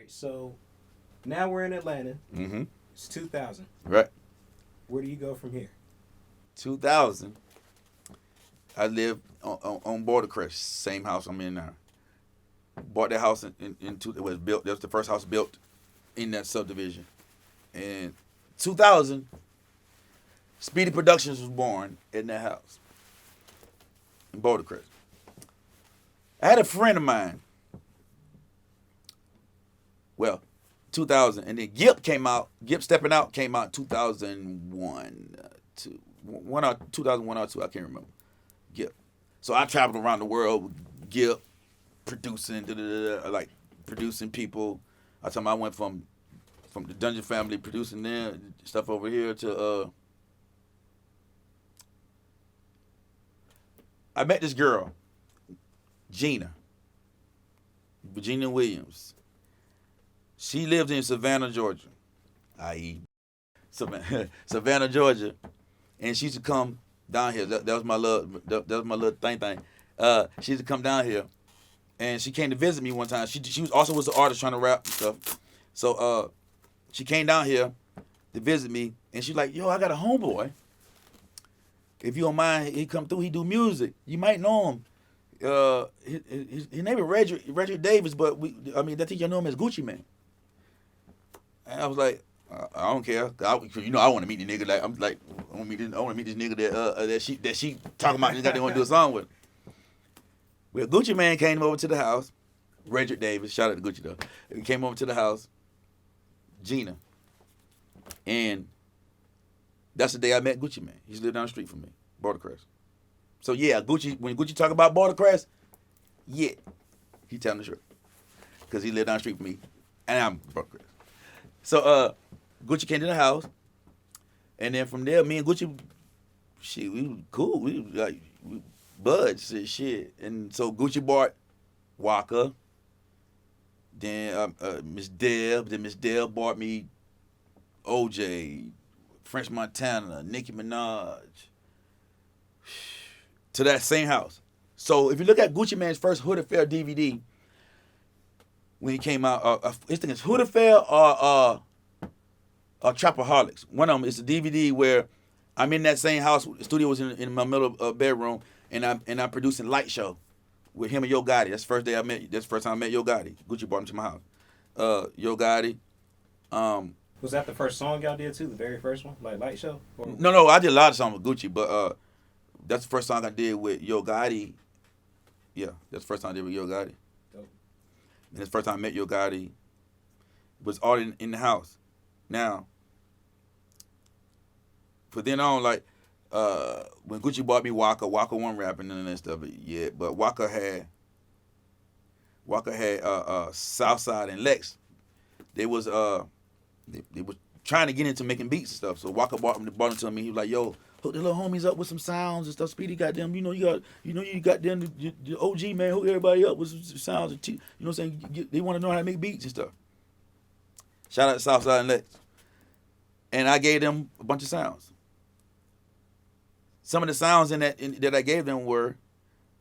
right, so now we're in Atlanta. Mm-hmm. It's 2000. Right. Where do you go from here? 2000. I lived on Border Crest, same house I'm in now. Bought that house it was built. That was the first house built in that subdivision. And 2000, Speedy Productions was born in that house in Border Crest. I had a friend of mine. Well, 2000, and then Gip came out. Gip Stepping Out came out 2001, 2001 or two. I can't remember. Gip. So I traveled around the world with Gip, producing, like producing people. I went from the Dungeon Family producing their stuff over here to I met this girl, Virginia Williams. She lived in Savannah, Georgia, i.e. Savannah, Georgia, and she used to come down here. That was my little thing. She used to come down here, and she came to visit me one time. She was an artist trying to rap and stuff. So she came down here to visit me, and she's like, "Yo, I got a homeboy. If you don't mind, he come through. He do music. You might know him. His name is Reggie Davis, but I think you know him as Gucci Mane." And I was like, I don't care. I want to meet the nigga. Like I'm like, I want to meet this nigga that she talking about. That they want to do a song with. Well, Gucci Mane came over to the house. Reggie Davis, shout out to Gucci though. He came over to the house. Gina, and that's the day I met Gucci Mane. He lived down the street from me, Border Crest. So yeah, when Gucci talk about Border Crest, yeah, he telling the truth because he lived down the street from me, and I'm Border Crest. So Gucci came to the house, and then from there, me and Gucci, we was cool. We buds and shit. And so Gucci bought Waka. Then Miss Deb. Then Miss Deb bought me OJ, French Montana, Nicki Minaj. To that same house. So if you look at Gucci Mane's first Hood Affair DVD, when he came out, I think it's Hood Affair or Trapaholics. One of them is a DVD where I'm in that same house. The studio was in my middle bedroom, and I'm producing Light Show with him and Yo Gotti. That's the first day I met. That's the first time I met Yo Gotti. Gucci brought him to my house. Yo Gotti. Was that the first song y'all did too? The very first one, like Light Show? Or? No, I did a lot of songs with Gucci, but that's the first song I did with Yo Gotti. Yeah, that's the first time I did with Yo Gotti. Dope. And that's the first time I met Yo Gotti. It was all in the house. Now, for then on, like, when Gucci bought me Waka wasn't rapping none of that stuff yet, but Waka had Southside and Lex. They was trying to get into making beats and stuff. So Waka brought them to me. He was like, "Yo, hook the little homies up with some sounds and stuff. Speedy got them. You got them. The OG man. Hook everybody up with some sounds. And you know what I'm saying? They want to know how to make beats and stuff." Shout out to Southside and Lex. And I gave them a bunch of sounds. Some of the sounds that I gave them were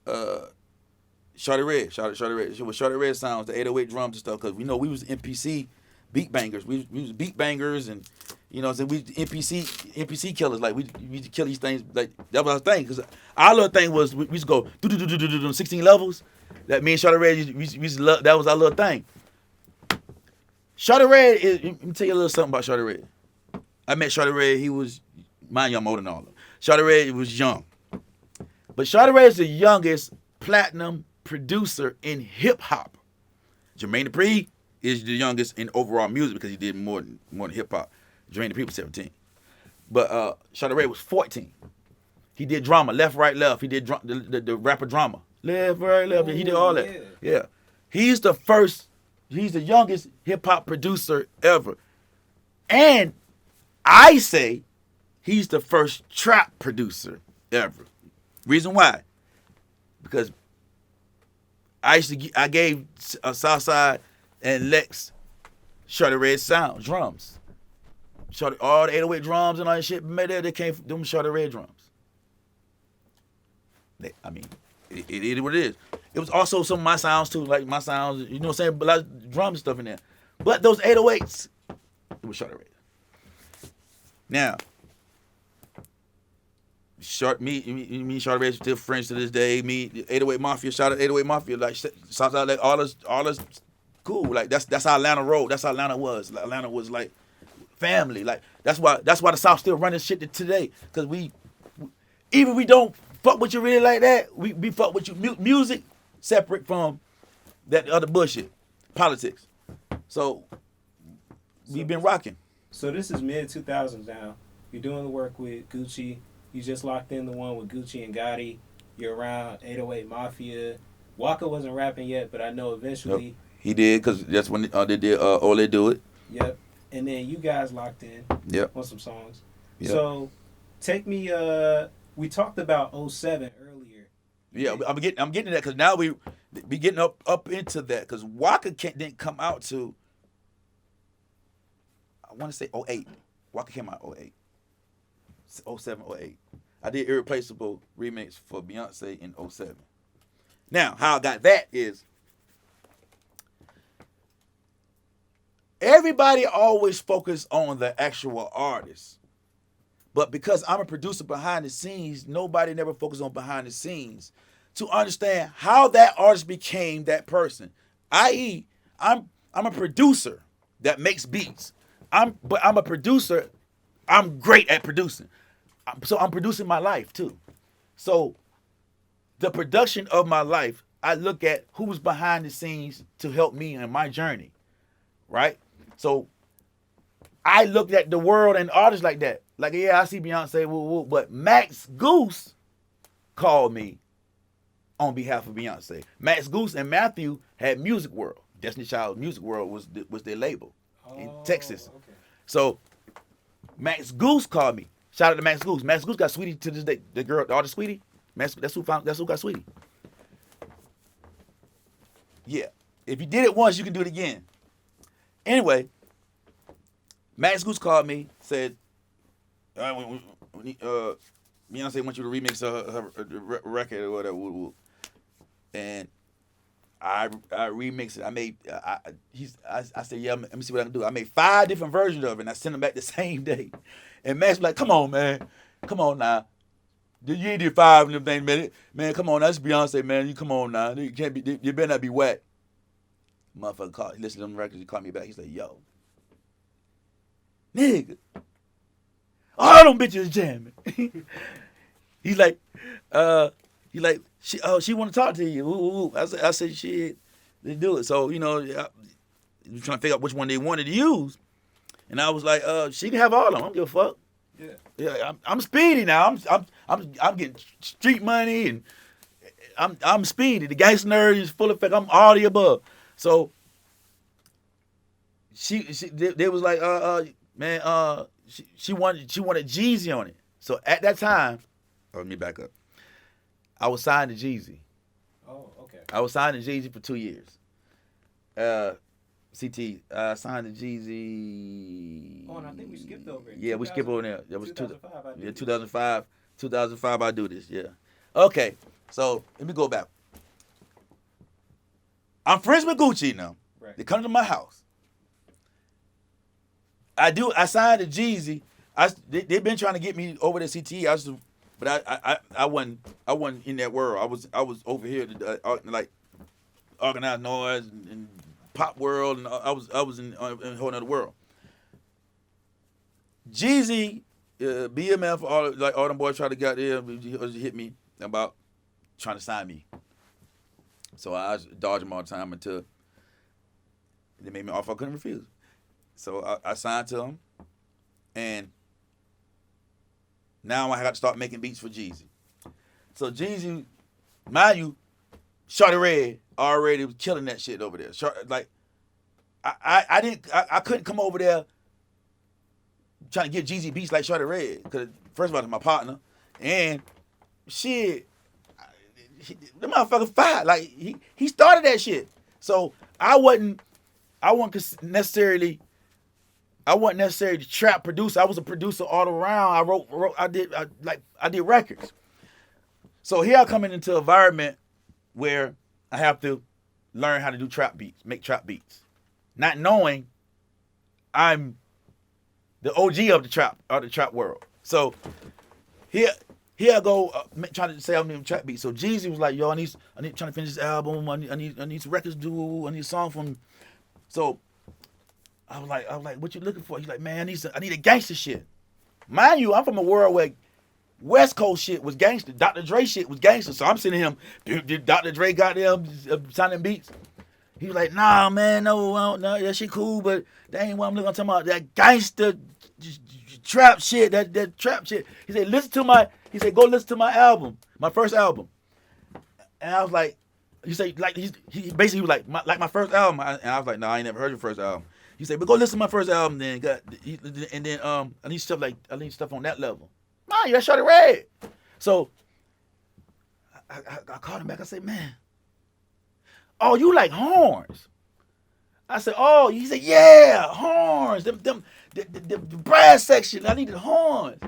Shawty Red. Shawty Red. It was Shawty Red sounds, the 808 drums and stuff, because we was NPC beat bangers. We was beat bangers, and you know what I'm saying, we NPC killers. Like we kill these things. Like that was our thing, because our little thing was we used to go 16 levels. That me and Shawty Red we used to love. That was our little thing. Shawty Red is, let me tell you a little something about Shawty Red. I met Shawty Red. He was, mind you, I'm older than all of them. Shawty Red was young, but Shawty Red is the youngest platinum producer in hip hop. Jermaine Dupri is the youngest in overall music because he did more than hip hop. Jermaine Dupri was 17, but Shawty Red was 14. He did drama, left, right, left. He did the rapper drama, left, right, left. He did all that. Yeah, he's the youngest hip hop producer ever, and I say he's the first trap producer ever. Reason why? Because I gave Southside and Lex Shawty Red sound drums. All the 808 drums and all that shit made there, they came from them Shawty Red drums. It is what it is. It was also some of my sounds too, like my sounds, you know what I'm saying, a lot of drum stuff in there. But those 808s, it was Shorty Red. Now, me, Shorty Red still friends to this day. Me, 808 Mafia, shout out 808 Mafia. Like, shout out like all us cool. Like that's how Atlanta rolled. That's how Atlanta was. Like, Atlanta was like family. Like that's why the South still running shit to today. Cause we even we don't fuck with you really like that. We fuck with you. Music separate from that other bullshit, politics. So we've been rocking. So this is mid 2000s now. You're doing the work with Gucci. You just locked in the one with Gucci and Gotti. You're around 808 Mafia. Walker wasn't rapping yet, but I know eventually. Yep. He did, because that's when they did Ole Do It. Yep. And then you guys locked in on some songs. Yep. So take me, we talked about 07 earlier. Yeah, I'm getting to that, because now we getting up into that, because Walker didn't come out to, I want to say 08. Walker came out 08. 07, 08. I did Irreplaceable remix for Beyonce in 07. Now, how I got that is, everybody always focus on the actual artist. But because I'm a producer behind the scenes, nobody never focus on behind the scenes to understand how that artist became that person. I.e., I'm a producer that makes beats. But I'm a producer. I'm great at producing. So I'm producing my life too. So the production of my life, I look at who's behind the scenes to help me in my journey, right? So I looked at the world and artists like that. Like, yeah, I see Beyonce, woo, woo, but Max Goose called me on behalf of Beyonce. Max Goose and Matthew had Music World. Destiny Child Music World was their label in Texas. Okay. So Max Goose called me. Shout out to Max Goose. Max Goose got Sweetie to this day. The girl, the artist Sweetie. That's who got Sweetie. Yeah. If you did it once, you can do it again. Anyway, Max Goose called me, said, Beyonce wants you to remix her record or whatever. And I remixed it. I said, yeah, let me see what I can do. I made 5 different versions of it, and I sent them back the same day. And Max was like, come on, man. Come on now. You ain't did 5 of them things, man. Come on, that's Beyonce, man. You come on now. You can't be. You better not be whack. Motherfucker called. He listened to them records. He called me back. He's like, yo, nigga, all them bitches jamming. He's like, she want to talk to you. Ooh. I said, shit, they do it. So you know, we're trying to figure out which one they wanted to use. And I was like, she can have all of them. I don't give a fuck. Yeah. I'm Speedy now. I'm getting street money, and I'm Speedy. The gangster nerd is full effect. I'm all the above. So they was like, man, she wanted Jeezy on it. So at that time, let me back up. I was signed to Jeezy. Oh, okay. I was signed to Jeezy for 2 years. CT, signed to Jeezy. Oh, and I think we skipped over it. Yeah, we skipped over there. That was 2005. 2005. 2005, I do this, yeah. Okay, so let me go back. I'm friends with Gucci now. Right. They come to my house. I signed to Jeezy. They've been trying to get me over to CTE. But I wasn't in that world. I was over here to like organized noise and pop world, and I was in a whole other world. Jeezy, BMF, all them boys tried to get there, hit me about trying to sign me. So I dodged them all the time until they made me offer I couldn't refuse. So I signed to them, and now I got to start making beats for Jeezy. So Jeezy, mind you, Shorty Red already was killing that shit over there. I couldn't come over there trying to get Jeezy beats like Shorty Red, because first of all, it's my partner, and shit, the motherfucker fired. Like he started that shit. So I wasn't necessarily the trap producer. I was a producer all around. I did records. So here I come into an environment where I have to learn how to do trap beats, make trap beats. not knowing I'm the OG of the trap world. So here I go trying to say I'm in trap beat. So Jeezy was like, yo, I need trying to finish this album. I need some records to do. I need a song from. So I was like, what you looking for? He's like, man, I need a gangster shit. Mind you, I'm from a world where West Coast shit was gangster. Dr. Dre shit was gangster. So I'm sending him, Dr. Dre got them signing beats. He was like, nah, man, no, that shit cool, but that ain't what I'm looking about. That gangster trap shit, that trap shit. He said, go listen to my album, my first album. And I was like, he basically was like my first album. And I was like, no, I ain't never heard your first album. He said, but go listen to my first album then. And then I need stuff on that level. Man, you got Shorty Red. So I called him back. I said, man, oh, you like horns? I said, oh, he said, yeah, horns. The brass section. I needed horns.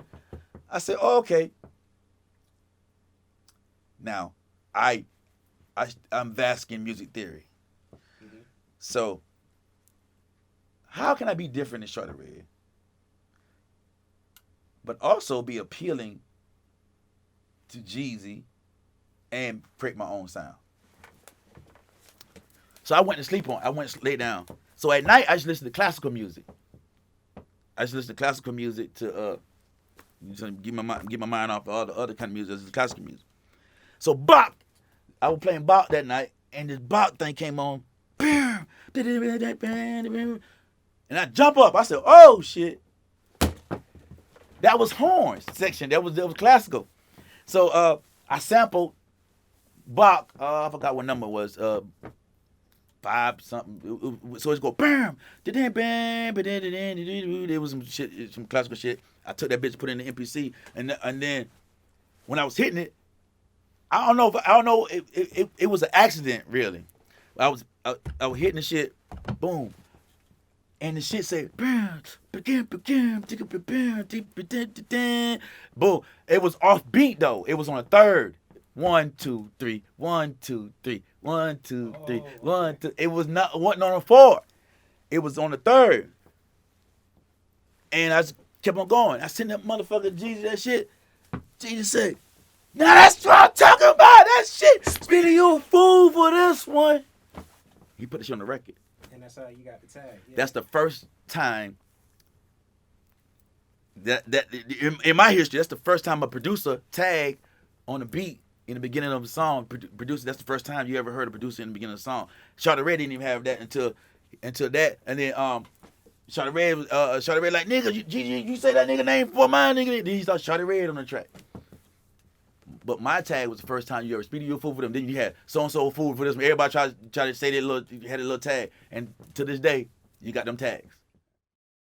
I said, oh, okay. Now, I'm vast in music theory. Mm-hmm. So, how can I be different than Shorty Red, but also be appealing to Jeezy and create my own sound? So I went to lay down. So at night I just listen to classical music. To get my mind off all the other kind of music. This is classical music. So Bach, I was playing Bach that night, and this Bach thing came on. And I jump up. I said, oh shit. That was horns section. That was classical. So I sampled Bach. I forgot what number it was. 5 something. So it's go bam. There was some shit, some classical shit. I took that bitch, put it in the MPC, and then when I was hitting it, I don't know. It was an accident, really. I was hitting the shit, boom, and the shit said, boom. It was off beat though. It was on a third. 1, 2, 3. 1, 2, 3. 1, 2, 3. 1, 2. It wasn't on a 4. It was on the third. And I just kept on going. I sent that motherfucker Jeezy that shit. Jeezy said, now that's what I'm talking about. That shit. Speedy, you a fool for this one. He put the shit on the record. And that's how you got the tag. Yeah. That's the first time that in my history, that's the first time a producer tagged on a beat in the beginning of a song. Producer, that's the first time you ever heard a producer in the beginning of a song. Shorty Red didn't even have that until that. And then Shorty Red like, nigga, you say that nigga name for mine, nigga. Then he started Shorty Red on the track. But my tag was the first time you ever Speedy, you a fool for them. Then you had so and so a fool for this one. Everybody tried to say they had a little tag, and to this day, you got them tags.